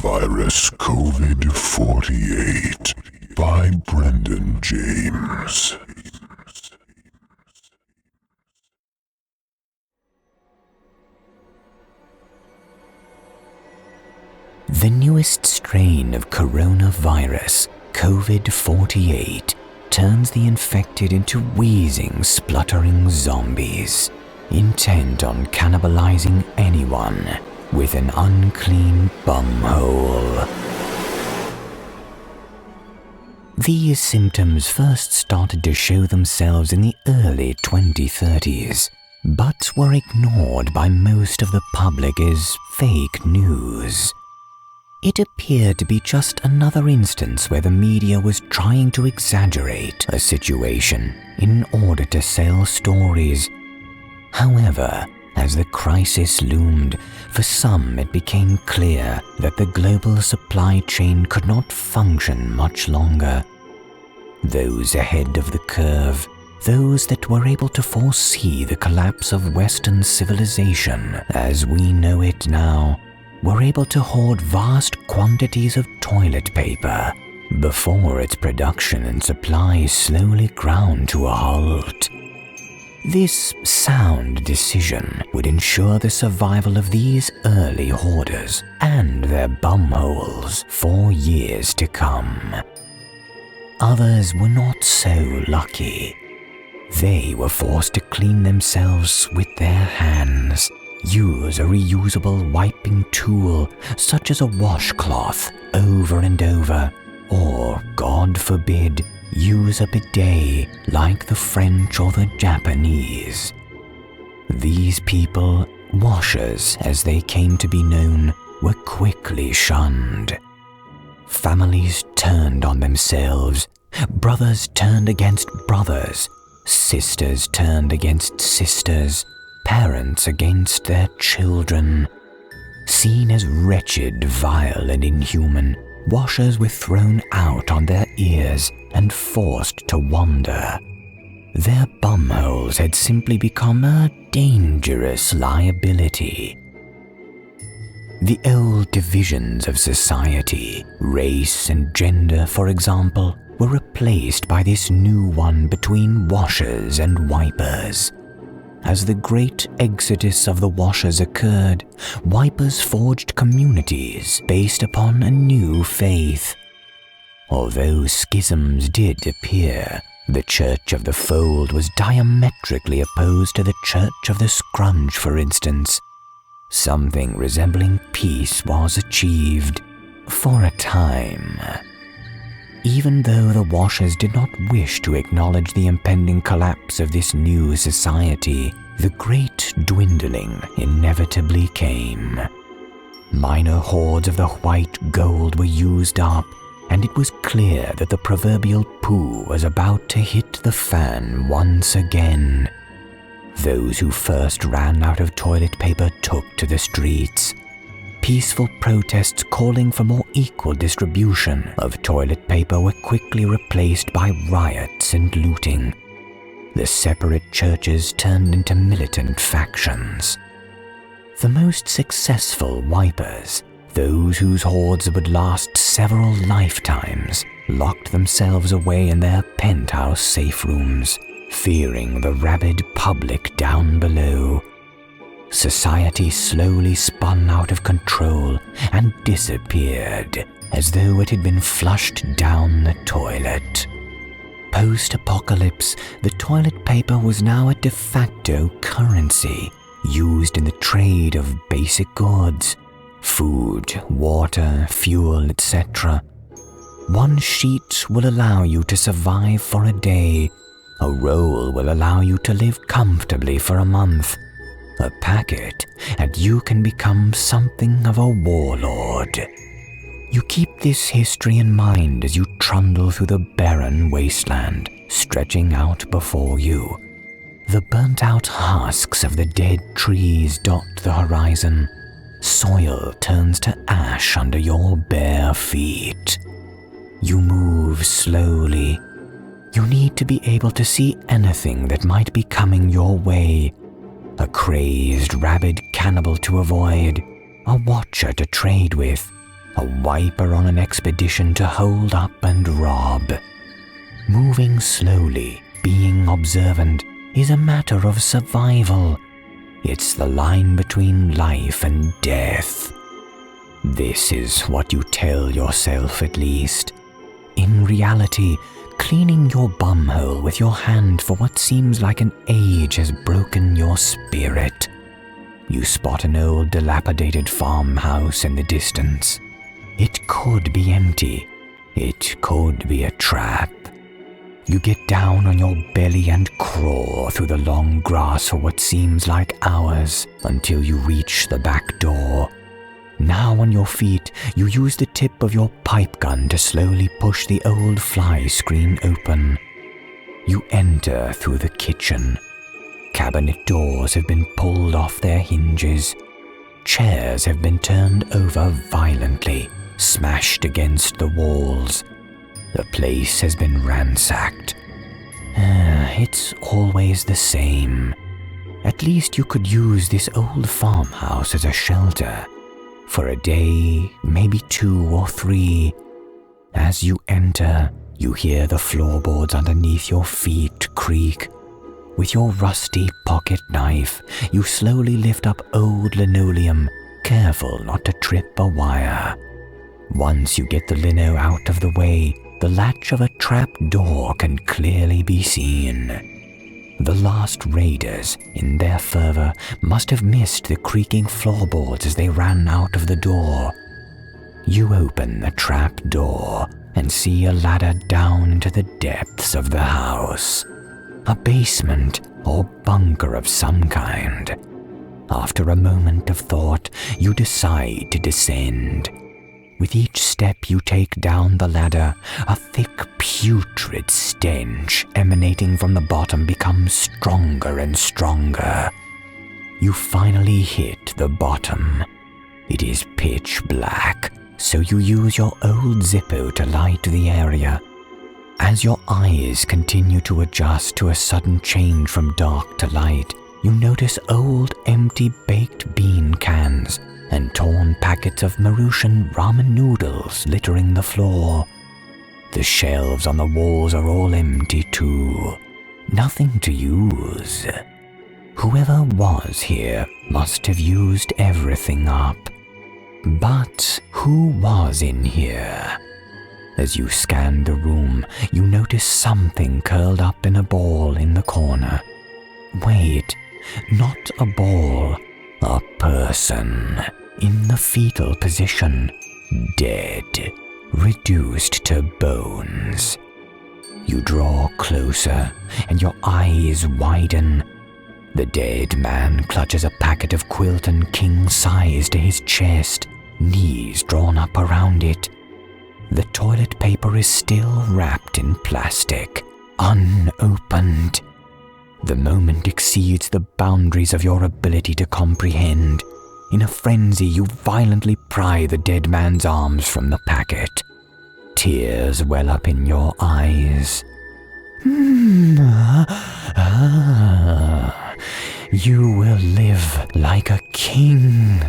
coronavirus COVID-48 by Brendan James. The newest strain of coronavirus, Covid-48, turns the infected into wheezing, spluttering zombies, intent on cannibalizing anyone with an unclean bumhole. These symptoms first started to show themselves in the early 2030s, but were ignored by most of the public as fake news. It appeared to be just another instance where the media was trying to exaggerate a situation in order to sell stories. However, as the crisis loomed, for some it became clear that the global supply chain could not function much longer. Those ahead of the curve, those that were able to foresee the collapse of Western civilization as we know it now, were able to hoard vast quantities of toilet paper before its production and supply slowly ground to a halt. This sound decision would ensure the survival of these early hoarders and their bumholes for years to come. Others were not so lucky. They were forced to clean themselves with their hands, use a reusable wiping tool such as a washcloth over and over, or, God forbid, use a bidet like the French or the Japanese. These people, washers as they came to be known, were quickly shunned. Families turned on themselves, brothers turned against brothers, sisters turned against sisters, parents against their children. Seen as wretched, vile, and inhuman, washers were thrown out on their ears and forced to wander. Their bumholes had simply become a dangerous liability. The old divisions of society, race and gender, for example, were replaced by this new one between washers and wipers. As the great exodus of the washers occurred, wipers forged communities based upon a new faith. Although schisms did appear, the Church of the Fold was diametrically opposed to the Church of the Scrunch, for instance. Something resembling peace was achieved, for a time. Even though the washers did not wish to acknowledge the impending collapse of this new society, the great dwindling inevitably came. Minor hoards of the white gold were used up, and it was clear that the proverbial poo was about to hit the fan once again. Those who first ran out of toilet paper took to the streets. Peaceful protests calling for more equal distribution of toilet paper were quickly replaced by riots and looting. The separate churches turned into militant factions. The most successful wipers, those whose hoards would last several lifetimes, locked themselves away in their penthouse safe rooms, fearing the rabid public down below. Society slowly spun out of control and disappeared as though it had been flushed down the toilet. Post-apocalypse, the toilet paper was now a de facto currency used in the trade of basic goods, food, water, fuel, etc. One sheet will allow you to survive for a day. A roll will allow you to live comfortably for a month. A packet, and you can become something of a warlord. You keep this history in mind as you trundle through the barren wasteland stretching out before you. The burnt-out husks of the dead trees dot the horizon. Soil turns to ash under your bare feet. You move slowly. You need to be able to see anything that might be coming your way. A crazed, rabid cannibal to avoid, a watcher to trade with, a wiper on an expedition to hold up and rob. Moving slowly, being observant, is a matter of survival. It's the line between life and death. This is what you tell yourself, at least. In reality, cleaning your bumhole with your hand for what seems like an age has broken your spirit. You spot an old dilapidated farmhouse in the distance. It could be empty. It could be a trap. You get down on your belly and crawl through the long grass for what seems like hours until you reach the back door. Now on your feet, you use the tip of your pipe gun to slowly push the old fly screen open. You enter through the kitchen. Cabinet doors have been pulled off their hinges. Chairs have been turned over violently, smashed against the walls. The place has been ransacked. It's always the same. At least you could use this old farmhouse as a shelter. For a day, maybe 2 or 3. As you enter, you hear the floorboards underneath your feet creak. With your rusty pocket knife, you slowly lift up old linoleum, careful not to trip a wire. Once you get the lino out of the way, the latch of a trap door can clearly be seen. The last raiders, in their fervor, must have missed the creaking floorboards as they ran out of the door. You open the trap door and see a ladder down into the depths of the house. A basement or bunker of some kind. After a moment of thought, you decide to descend. With each step you take down the ladder, a thick, putrid stench emanating from the bottom becomes stronger and stronger. You finally hit the bottom. It is pitch black, so you use your old Zippo to light the area. As your eyes continue to adjust to a sudden change from dark to light, you notice old, empty baked bean cans and torn packets of Mauritian ramen noodles littering the floor. The shelves on the walls are all empty too. Nothing to use. Whoever was here must have used everything up. But who was in here? As you scan the room, you notice something curled up in a ball in the corner. Wait, not a ball. A person, in the fetal position, dead, reduced to bones. You draw closer, and your eyes widen. The dead man clutches a packet of Quilton king size to his chest, knees drawn up around it. The toilet paper is still wrapped in plastic, unopened. The moment exceeds the boundaries of your ability to comprehend. In a frenzy, you violently pry the dead man's arms from the packet. Tears well up in your eyes. You will live like a king.